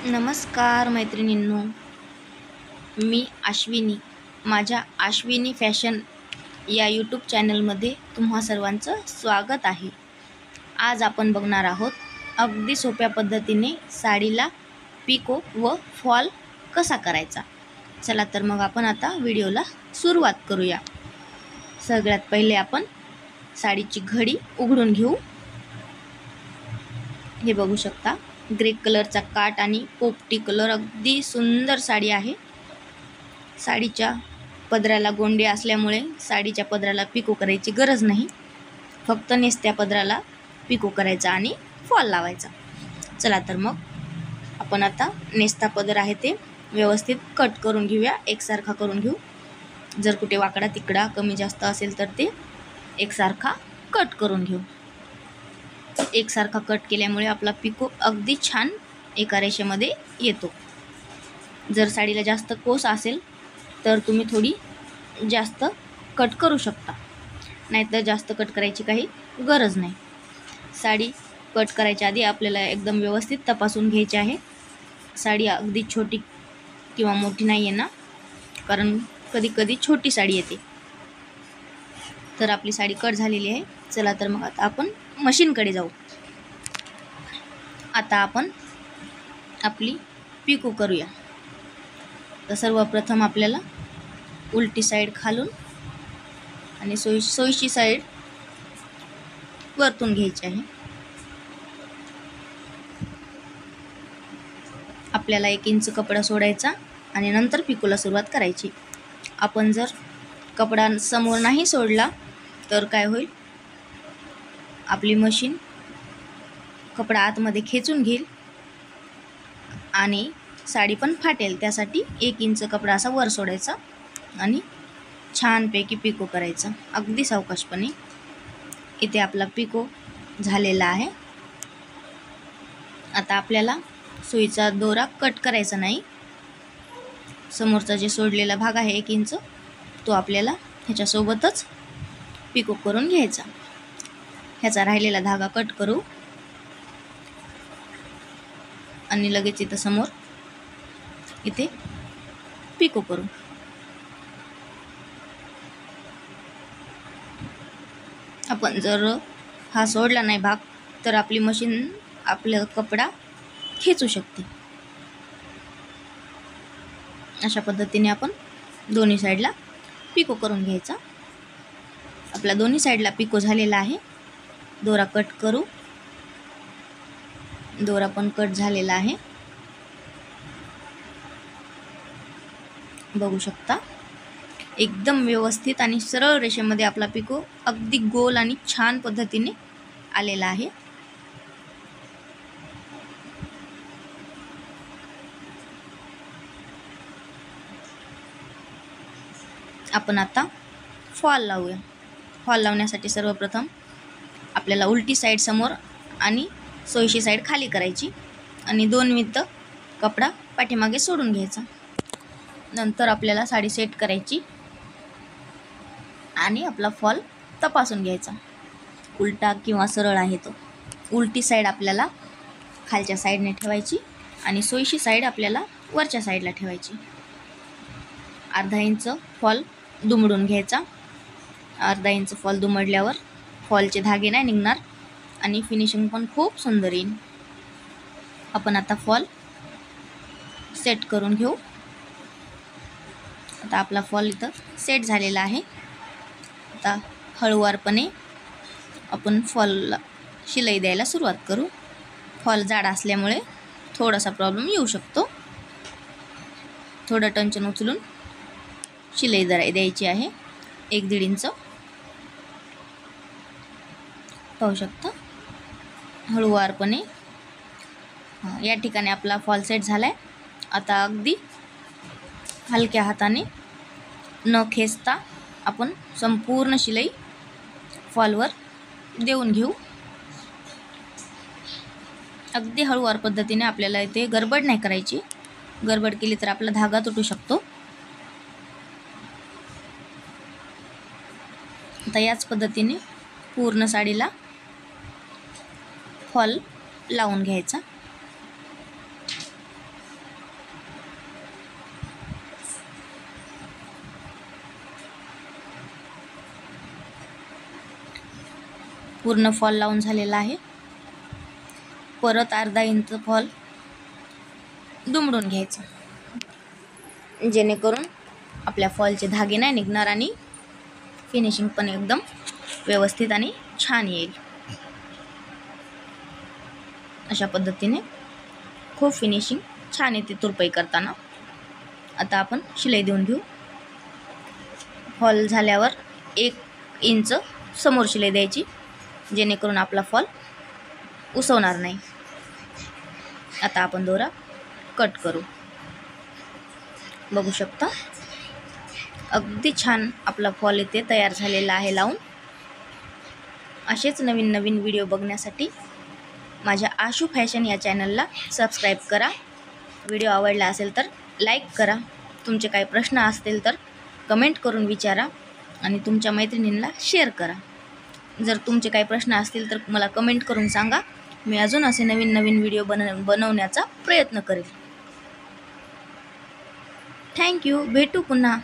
नमस्कार मैत्रिणींनो, मी अश्विनी. माझ्या अश्विनी फॅशन या यूट्यूब चॅनलमध्ये तुम्हा सर्वांचं स्वागत आहे. आज आपण बघणार आहोत अगदी सोप्या पद्धतीने साडीला पिको व फॉल कसा करायचा. चला तर मग आपण आता व्हिडिओला सुरुवात करूया. सगळ्यात पहिले आपण साडीची घडी उघडून घेऊ. हे बघू शकता, ग्रे कलरचा काट आणि पोपटी कलर, अगदी सुंदर साडी आहे. साडीच्या पदराला गोंडे असल्यामुळे साडीच्या पदराला पिको करायची गरज नाही. फक्त नेसत्या पदराला पिको करायचा आणि फॉल लावायचा. चला तर मग आपण आता नेसता पदर आहे ते व्यवस्थित कट करून घेऊया, एकसारखा करून घेऊ. जर कुठे वाकडा तिकडा कमी जास्त असेल तर ते एकसारखा कट करून घेऊ. एकसारखा कट केल्यामुळे आपला पिको अगदी छान एका रेषेमध्ये येतो. जर साडीला जास्त कोस असेल तर तुम्ही थोडी जास्त कट करू शकता, नाहीतर जास्त कट करायची काही गरज नाही. साडी कट करायच्या आधी आपल्याला एकदम व्यवस्थित तपासून घ्यायची आहे. साडी अगदी छोटी किंवा मोठी नाही आहे ना, कारण कधी कधी छोटी साडी येते. तर आपली साडी कट झालेली आहे. चला तर मग आता आपण मशीनकडे जाऊ. आता आपण आपली पिको करूया. तर सर्वप्रथम आपल्याला उलटी साईड खालून आणि सोयीची साईड वरतून घ्यायची आहे. आपल्याला 1 इंच कपडा सोडायचा आणि नंतर पिकोला सुरुवात करायची. आपण जर कपडा समोर नाही सोडला तर काय होईल, आपली मशीन कपडा आतमध्ये खेचून घेईल आणि साडी पण फाटेल. त्यासाठी 1 इंच कपडा असा वर सोडायचा आणि छानपैकी पिको करायचा, अगदी सावकाशपणे. इथे आपला पिको झालेला आहे. आता आपल्याला सुईचा दोरा कट करायचा नाही. समोरचा जे सोडलेला भाग आहे 1 इंच, तो आपल्याला ह्याच्यासोबतच पिको करून घ्यायचा. ह्याचा राहिलेला धागा कट करू आणि लगेच इथं समोर इथे पिको करू. आपण जर हा सोडला नाही भाग तर आपली मशीन आपला कपडा खेचू शकते. अशा पद्धतीने आपण दोन्ही साईडला पिको करून घ्यायचा. आपला दोन्ही साईडला पिको झालेला आहे. दोरा कट करू. दोरा पण कट झालेला आहे, बघू शकता. एकदम व्यवस्थित आणि सरळ रेषेमध्ये आपला पिको अगदी गोल आणि छान पद्धतीने आलेला आहे. आपण आता फॉल लावूया. फॉल लावण्यासाठी सर्वप्रथम आपल्याला उलटी साईड समोर आणि सोयीची साईड खाली करायची आणि 2 मिनिट कपडा पाठीमागे सोडून घ्यायचा. नंतर आपल्याला साडी सेट करायची आणि आपला फॉल तपासून घ्यायचा, उलटा किंवा सरळ आहे तो. उलटी साईड आपल्याला खालच्या साईडने ठेवायची आणि सोयीची साईड आपल्याला वरच्या साईडला ठेवायची. अर्धा इंच फॉल दुमडून घ्यायचा. अर्धा इंच फॉल दुमडल्यावर फॉलचे धागे नाही निघणार आणि फिनिशिंग पण खूप सुंदर येईल. आपण आता फॉल सेट करून घेऊ. आता आपला फॉल इथं सेट झालेला आहे. आता हळूवारपणे आपण फॉलला शिलाई द्यायला सुरुवात करू. फॉल जाड असल्यामुळे थोडासा प्रॉब्लेम येऊ शकतो. थोडं टंचन उचलून शिलाई द्यायची आहे. 1-1.5 इंच पाहू शकता. हळूवारपणे या ठिकाणी आपला फॉल सेट झाला आहे. आता अगदी हलक्या हाताने न खेचता आपण संपूर्ण शिलाई फॉलवर देऊन घेऊ. अगदी हळूवार पद्धतीने आपल्याला इथे गडबड नाही करायची. गडबड केली तर आपला धागा तुटू शकतो. आता याच पद्धतीने पूर्ण साडीला फॉल लावून घ्यायचा. पूर्ण फॉल लावून झालेला आहे. परत अर्धा इंच फॉल दुमडून घ्यायचं, जेणेकरून आपल्या फॉलचे धागे नाही निघणार आणि फिनिशिंग पण एकदम व्यवस्थित आणि छान येईल. अशा पद्धतीने खूप फिनिशिंग छान येते तुरपाई करताना. आता आपण शिलाई देऊन घेऊ. फॉल झाल्यावर 1 इंच समोर शिलाई द्यायची, जेणेकरून आपला फॉल उसवणार नाही. आता आपण दोरा कट करू. बघू शकता अगदी छान आपला फॉल इथे तयार झालेला आहे लावून. असेच नवीन नवीन व्हिडिओ बघण्यासाठी माझ्या आशू फॅशन या चॅनलला सबस्क्राईब करा. व्हिडिओ आवडला असेल तर लाईक करा. तुमचे काही प्रश्न असतील तर कमेंट करून विचारा आणि तुमच्या मैत्रिणींना शेअर करा. जर तुमचे काही प्रश्न असतील तर मला कमेंट करून सांगा. मी अजून असे नवीन नवीन व्हिडिओ बनवण्याचा प्रयत्न करेल. थँक्यू. भेटू पुन्हा.